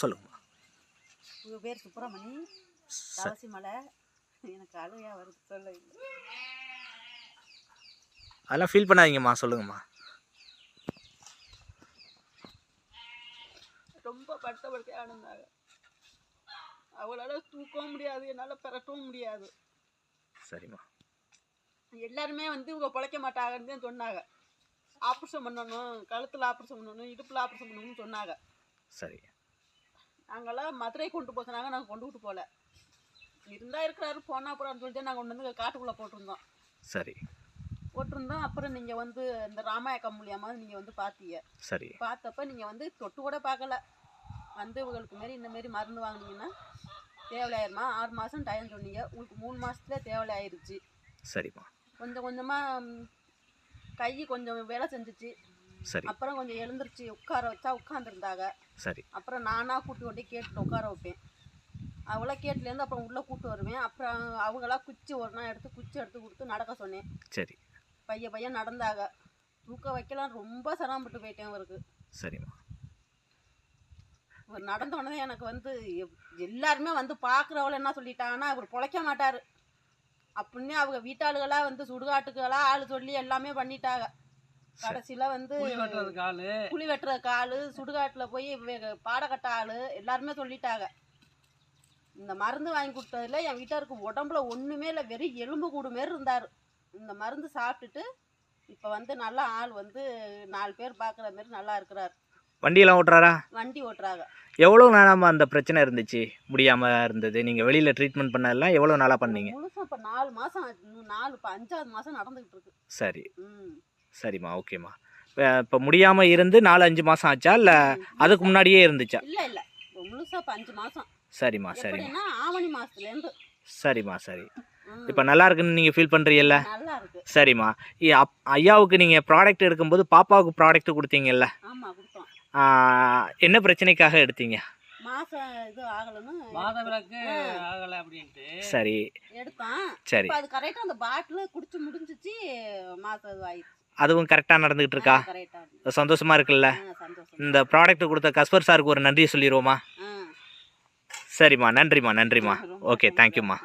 சொல்லுங்கம்மா. உங்கள் பேர் சுப்பிரமணி, தவசி மலை. எனக்கு அழுகையாக வருது சொல்ல. அதெல்லாம் ஃபீல் பண்ணாதீங்கம்மா, சொல்லுங்கம்மா. ரொம்ப படுத்தபடுக்கையாக இருந்தாங்க. அவளால் தூக்கவும் முடியாது, என்னால் பிறக்கவும் முடியாது. சரிம்மா. எல்லாருமே வந்து இவங்க பிழைக்க மாட்டாங்கன்னு தான் சொன்னாங்க. ஆப்ரேஷன் பண்ணணும், கழுத்தில் ஆப்ரேஷன் பண்ணணும், இடுப்பில் ஆப்ரேஷன் பண்ணணும்னு சொன்னாங்க. சரி. நாங்களாம் மதுரை கொண்டு போக சொன்னாங்க, நாங்கள் கொண்டுகிட்டு போகல. இருந்தால் இருக்கிறாரு, போனால் அப்புறம் சொல்லிட்டு நாங்கள் கொண்டு வந்து காட்டுக்குள்ளே போட்டிருந்தோம். சரி. போட்டிருந்தோம். அப்புறம் நீங்கள் வந்து இந்த ராமாயக்கம் மூலியமாக நீங்கள் வந்து பார்த்தீங்க. சரி. பார்த்தப்ப நீங்கள் வந்து தொட்டு கூட பார்க்கல. வந்து உங்களுக்கு மாரி இந்தமாரி மருந்து வாங்கினீங்கன்னா தேவையாயிருமா, 6 மாதம் டைம் சொன்னீங்க. உங்களுக்கு 3 மாதத்துல தேவையாயிருச்சு. சரிம்மா. கொஞ்சம் கொஞ்சமாக கை கொஞ்சம் வேலை செஞ்சிச்சு. சரி. அப்புறம் கொஞ்சம் எழுந்திரிச்சு உட்கார வச்சா உட்காந்துருந்தாங்க. சரி. அப்புறம் நானாக கூட்டு கொண்டு கேட்டில் உட்கார வைப்பேன். அவளா கேட்லேருந்து அப்புறம் உள்ளே கூட்டு வருவேன். அப்புறம் அவங்களா குச்சி ஒரு நாள் எடுத்து குச்சி எடுத்து கொடுத்து நடக்க சொன்னேன். சரி. பையன் நடந்தாங்க. தூக்க வைக்கலாம் ரொம்ப சிரமப்பட்டு போயிட்டேன் அவருக்கு. சரிம்மா. அவர் நடந்த உடனே எனக்கு வந்து எல்லாருமே வந்து பார்க்குறவள என்ன சொல்லிட்டாங்கன்னா, அவர் பிழைக்க மாட்டார் அப்படின்னு அவங்க வீட்டாளுகளாக வந்து சுடுகாட்டுக்கெல்லாம் ஆள் சொல்லி எல்லாமே பண்ணிட்டாங்க. கடைசியில் வந்து குழி வெட்டுற கால், சுடுகாட்டில் போய் பாடக்கட்ட ஆள் எல்லாருமே சொல்லிட்டாங்க. இந்த மருந்து வாங்கி கொடுத்ததுல என் வீட்டாருக்கு உடம்புல ஒன்றுமே இல்லை, வெறும் எலும்பு கூடு மாரி இருந்தார். இந்த மருந்து சாப்பிட்டுட்டு இப்போ வந்து நல்லா ஆள் வந்து 4 பேர் பார்க்குற மாரி நல்லா இருக்கிறார். வண்டியெல்லாம் ஓட்டுறாரா? வண்டி ஓட்டுறாங்க. எவ்வளோ நாளாக அந்த பிரச்சனை இருந்துச்சு, முடியாமல் இருந்தது? நீங்கள் வெளியில் ட்ரீட்மெண்ட் பண்ணதெல்லாம் எவ்வளோ நாளாக பண்ணீங்க? முழுசாக இப்போ 4 மாதம், 4 இப்போ 5ஆவது மாதம் நடந்துக்கிட்டு இருக்கு. சரி. சரிம்மா, ஓகேம்மா. இப்போ முடியாமல் இருந்து 4-5 மாதம் ஆச்சா, இல்லை அதுக்கு முன்னாடியே இருந்துச்சா? இல்லை இப்போ முழுசாக இப்போ 5 மாதம். சரிம்மா. சரிம்மா. ஆவணி மாதத்துலேருந்து. சரிம்மா. சரி. இப்போ நல்லா இருக்குன்னு நீங்கள் ஃபீல் பண்ணுறீங்கல்ல? நல்லா இருக்கு. சரிம்மா. ஐயாவுக்கு நீங்கள் ப்ராடக்ட் எடுக்கும்போது பாப்பாவுக்கு ப்ராடக்ட் கொடுத்தீங்கல்ல? ஆமாம், கொடுத்தோம். என்ன பிரச்சனைக்காக எடுத்தீங்க? மாதம் இது ஆகலன்னு, மாதவிலக்கு ஆகலை அப்படின்ட்டு சரி எடுத்தோம். சரி. அது கரெக்டாக அந்த பாட்டில் குடிச்சு முடிஞ்சிச்சு, மாதம் இது ஆயிடுச்சு. அதுவும் கரெக்டாக நடந்துகிட்டு இருக்கா? கரெக்டாக. சந்தோஷமா இருக்குல்ல? சந்தோஷம். இந்த ப்ராடக்ட் கொடுத்த கஸ்பர் சாருக்கு ஒரு நன்றி சொல்லிடுவோமா? சரிம்மா. நன்றிம்மா. நன்றிம்மா. ஓகே, தேங்க்யூம்மா.